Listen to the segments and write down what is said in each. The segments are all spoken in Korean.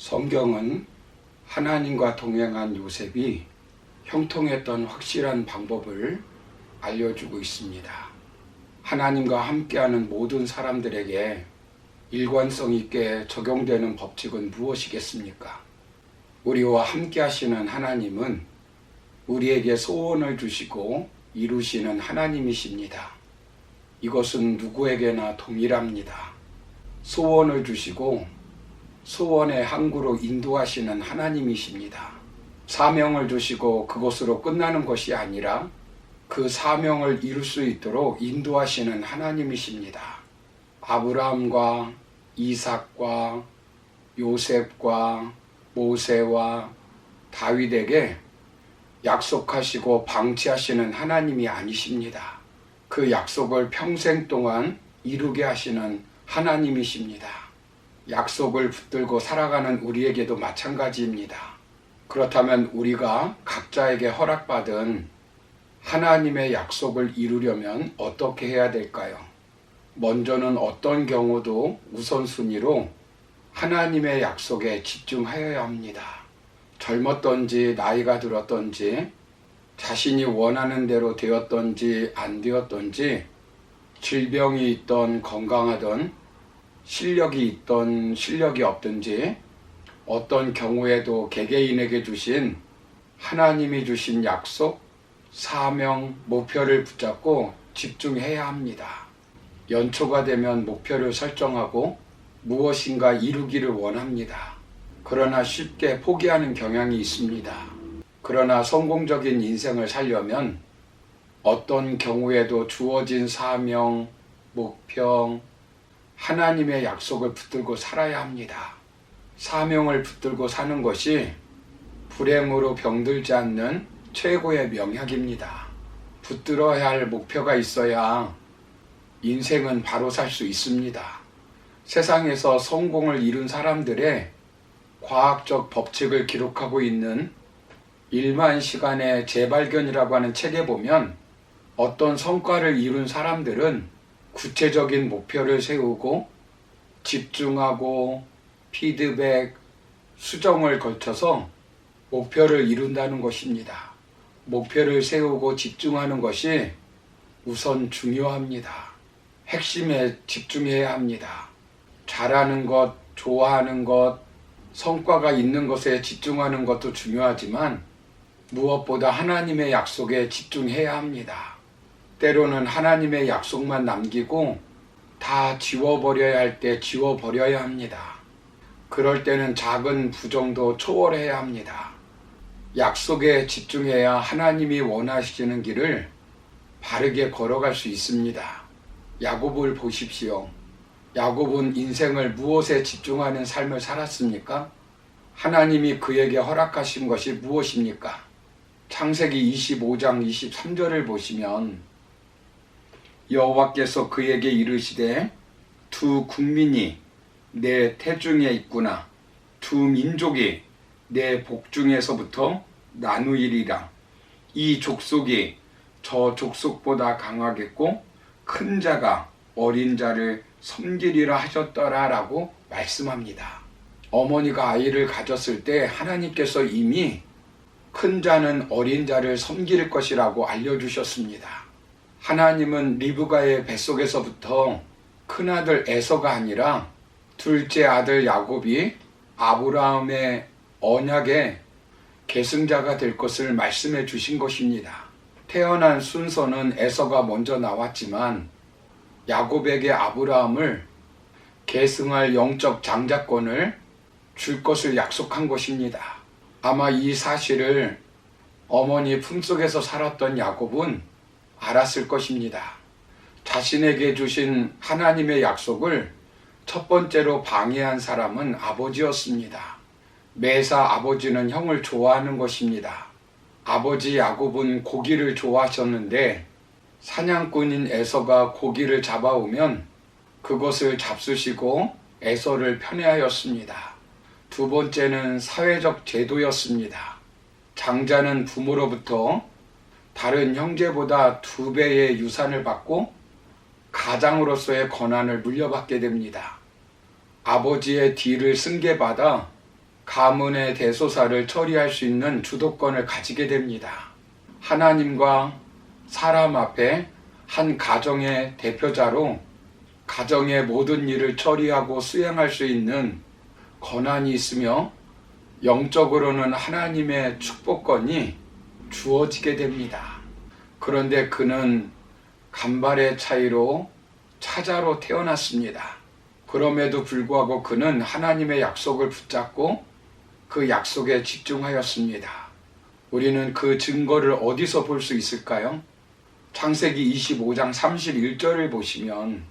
성경은 하나님과 동행한 요셉이 형통했던 확실한 방법을 알려주고 있습니다. 하나님과 함께하는 모든 사람들에게 일관성 있게 적용되는 법칙은 무엇이겠습니까? 우리와 함께 하시는 하나님은 우리에게 소원을 주시고 이루시는 하나님이십니다. 이것은 누구에게나 동일합니다. 소원을 주시고 소원의 항구로 인도하시는 하나님이십니다. 사명을 주시고 그것으로 끝나는 것이 아니라 그 사명을 이룰 수 있도록 인도하시는 하나님이십니다. 아브라함과 이삭과 요셉과 모세와 다윗에게 약속하시고 방치하시는 하나님이 아니십니다. 그 약속을 평생 동안 이루게 하시는 하나님이십니다. 약속을 붙들고 살아가는 우리에게도 마찬가지입니다. 그렇다면 우리가 각자에게 허락받은 하나님의 약속을 이루려면 어떻게 해야 될까요? 먼저는 어떤 경우도 우선순위로 하나님의 약속에 집중하여야 합니다. 젊었던지 나이가 들었던지 자신이 원하는 대로 되었던지 안 되었던지 질병이 있던 건강하던 실력이 있던 실력이 없든지 어떤 경우에도 개개인에게 주신 하나님이 주신 약속, 사명, 목표를 붙잡고 집중해야 합니다. 연초가 되면 목표를 설정하고 무엇인가 이루기를 원합니다. 그러나 쉽게 포기하는 경향이 있습니다. 그러나 성공적인 인생을 살려면 어떤 경우에도 주어진 사명, 목표, 하나님의 약속을 붙들고 살아야 합니다. 사명을 붙들고 사는 것이 불행으로 병들지 않는 최고의 명약입니다. 붙들어야 할 목표가 있어야 인생은 바로 살 수 있습니다. 세상에서 성공을 이룬 사람들의 과학적 법칙을 기록하고 있는 1만 시간의 재발견이라고 하는 책에 보면 어떤 성과를 이룬 사람들은 구체적인 목표를 세우고 집중하고 피드백, 수정을 거쳐서 목표를 이룬다는 것입니다. 목표를 세우고 집중하는 것이 우선 중요합니다. 핵심에 집중해야 합니다. 잘하는 것, 좋아하는 것, 성과가 있는 것에 집중하는 것도 중요하지만 무엇보다 하나님의 약속에 집중해야 합니다. 때로는 하나님의 약속만 남기고 다 지워버려야 할 때 지워버려야 합니다. 그럴 때는 작은 부정도 초월해야 합니다. 약속에 집중해야 하나님이 원하시는 길을 바르게 걸어갈 수 있습니다. 야곱을 보십시오. 야곱은 인생을 무엇에 집중하는 삶을 살았습니까? 하나님이 그에게 허락하신 것이 무엇입니까? 창세기 25장 23절을 보시면 여호와께서 그에게 이르시되 두 국민이 내 태중에 있구나. 두 민족이 내 복중에서부터 나누이리라. 이 족속이 저 족속보다 강하겠고 큰 자가 어린 자를 섬기리라 하셨더라 라고 말씀합니다. 어머니가 아이를 가졌을 때 하나님께서 이미 큰 자는 어린 자를 섬길 것이라고 알려주셨습니다. 하나님은 리브가의 뱃속에서부터 큰아들 에서가 아니라 둘째 아들 야곱이 아브라함의 언약의 계승자가 될 것을 말씀해 주신 것입니다. 태어난 순서는 에서가 먼저 나왔지만 야곱에게 아브라함을 계승할 영적 장자권을 줄 것을 약속한 것입니다. 아마 이 사실을 어머니 품속에서 살았던 야곱은 알았을 것입니다. 자신에게 주신 하나님의 약속을 첫 번째로 방해한 사람은 아버지였습니다. 매사 아버지는 형을 좋아하는 것입니다. 아버지 야곱은 고기를 좋아하셨는데 사냥꾼인 에서가 고기를 잡아오면 그것을 잡수시고 에서를 편애하였습니다. 두 번째는 사회적 제도였습니다. 장자는 부모로부터 다른 형제보다 2배의 유산을 받고 가장으로서의 권한을 물려받게 됩니다. 아버지의 뒤를 승계받아 가문의 대소사를 처리할 수 있는 주도권을 가지게 됩니다. 하나님과 사람 앞에 한 가정의 대표자로 가정의 모든 일을 처리하고 수행할 수 있는 권한이 있으며 영적으로는 하나님의 축복권이 주어지게 됩니다. 그런데 그는 간발의 차이로 차자로 태어났습니다. 그럼에도 불구하고 그는 하나님의 약속을 붙잡고 그 약속에 집중하였습니다. 우리는 그 증거를 어디서 볼 수 있을까요? 창세기 25장 31절을 보시면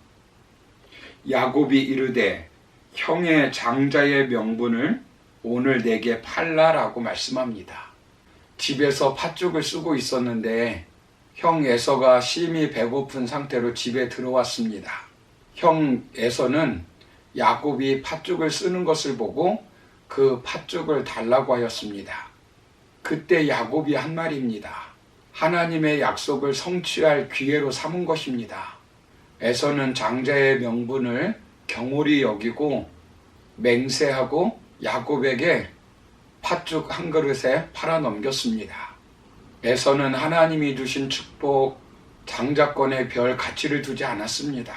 야곱이 이르되 형의 장자의 명분을 오늘 내게 팔라라고 말씀합니다. 집에서 팥죽을 쓰고 있었는데 형 에서가 심히 배고픈 상태로 집에 들어왔습니다. 형 에서는 야곱이 팥죽을 쓰는 것을 보고 그 팥죽을 달라고 하였습니다. 그때 야곱이 한 말입니다. 하나님의 약속을 성취할 기회로 삼은 것입니다. 에서는 장자의 명분을 경홀히 여기고 맹세하고 야곱에게 팥죽 한 그릇에 팔아 넘겼습니다. 에서는 하나님이 주신 축복, 장자권에 별 가치를 두지 않았습니다.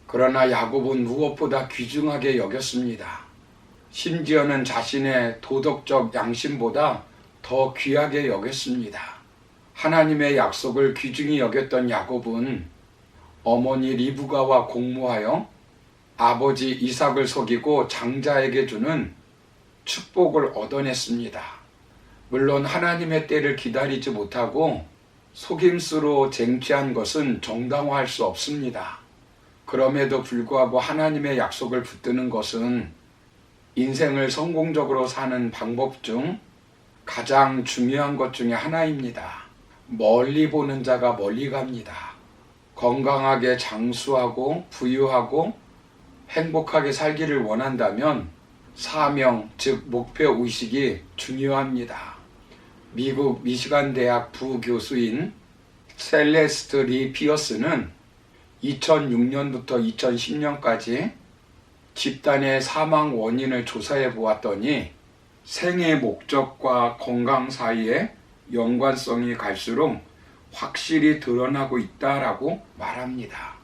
그러나 야곱은 무엇보다 귀중하게 여겼습니다. 심지어는 자신의 도덕적 양심보다 더 귀하게 여겼습니다. 하나님의 약속을 귀중히 여겼던 야곱은 어머니 리브가와 공모하여 아버지 이삭을 속이고 장자에게 주는 축복을 얻어냈습니다. 물론 하나님의 때를 기다리지 못하고 속임수로 쟁취한 것은 정당화할 수 없습니다. 그럼에도 불구하고 하나님의 약속을 붙드는 것은 인생을 성공적으로 사는 방법 중 가장 중요한 것 중에 하나입니다. 멀리 보는 자가 멀리 갑니다. 건강하게 장수하고 부유하고 행복하게 살기를 원한다면 사명, 즉 목표 의식이 중요합니다. 미국 미시간 대학 부교수인 셀레스트 리 피어스는 2006년부터 2010년까지 집단의 사망 원인을 조사해 보았더니 생의 목적과 건강 사이에 연관성이 갈수록 확실히 드러나고 있다라고 말합니다.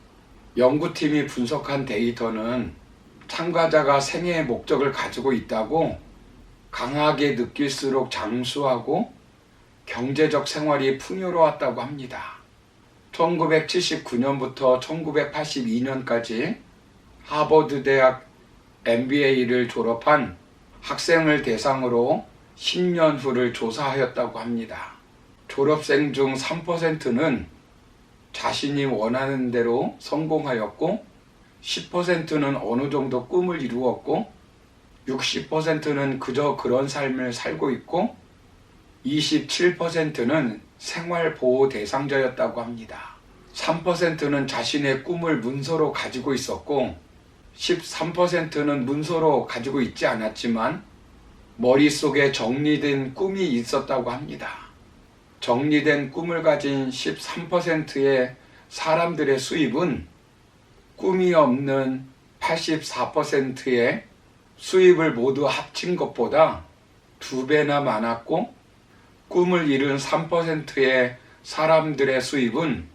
연구팀이 분석한 데이터는 참가자가 생애의 목적을 가지고 있다고 강하게 느낄수록 장수하고 경제적 생활이 풍요로웠다고 합니다. 1979년부터 1982년까지 하버드 대학 MBA를 졸업한 학생을 대상으로 10년 후를 조사하였다고 합니다. 졸업생 중 3%는 자신이 원하는 대로 성공하였고 10%는 어느 정도 꿈을 이루었고 60%는 그저 그런 삶을 살고 있고 27%는 생활보호 대상자였다고 합니다. 3%는 자신의 꿈을 문서로 가지고 있었고 13%는 문서로 가지고 있지 않았지만 머릿속에 정리된 꿈이 있었다고 합니다. 정리된 꿈을 가진 13%의 사람들의 수입은 꿈이 없는 84%의 수입을 모두 합친 것보다 2배나 많았고 꿈을 이룬 3%의 사람들의 수입은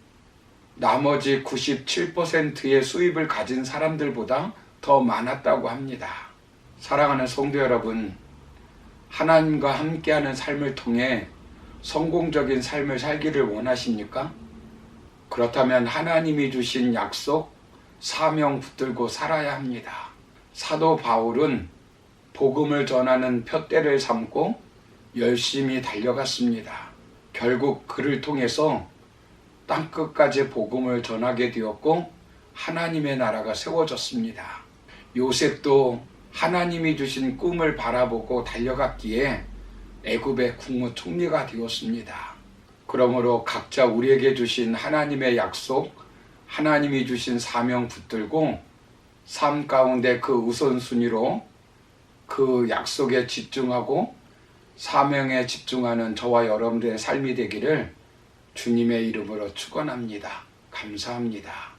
나머지 97%의 수입을 가진 사람들보다 더 많았다고 합니다. 사랑하는 성도 여러분, 하나님과 함께하는 삶을 통해 성공적인 삶을 살기를 원하십니까? 그렇다면 하나님이 주신 약속, 사명 붙들고 살아야 합니다. 사도 바울은 복음을 전하는 푯대를 삼고 열심히 달려갔습니다. 결국 그를 통해서 땅끝까지 복음을 전하게 되었고 하나님의 나라가 세워졌습니다. 요셉도 하나님이 주신 꿈을 바라보고 달려갔기에 애굽의 국무총리가 되었습니다. 그러므로 각자 우리에게 주신 하나님의 약속, 하나님이 주신 사명 붙들고 삶 가운데 그 우선순위로 그 약속에 집중하고 사명에 집중하는 저와 여러분들의 삶이 되기를 주님의 이름으로 축원합니다. 감사합니다.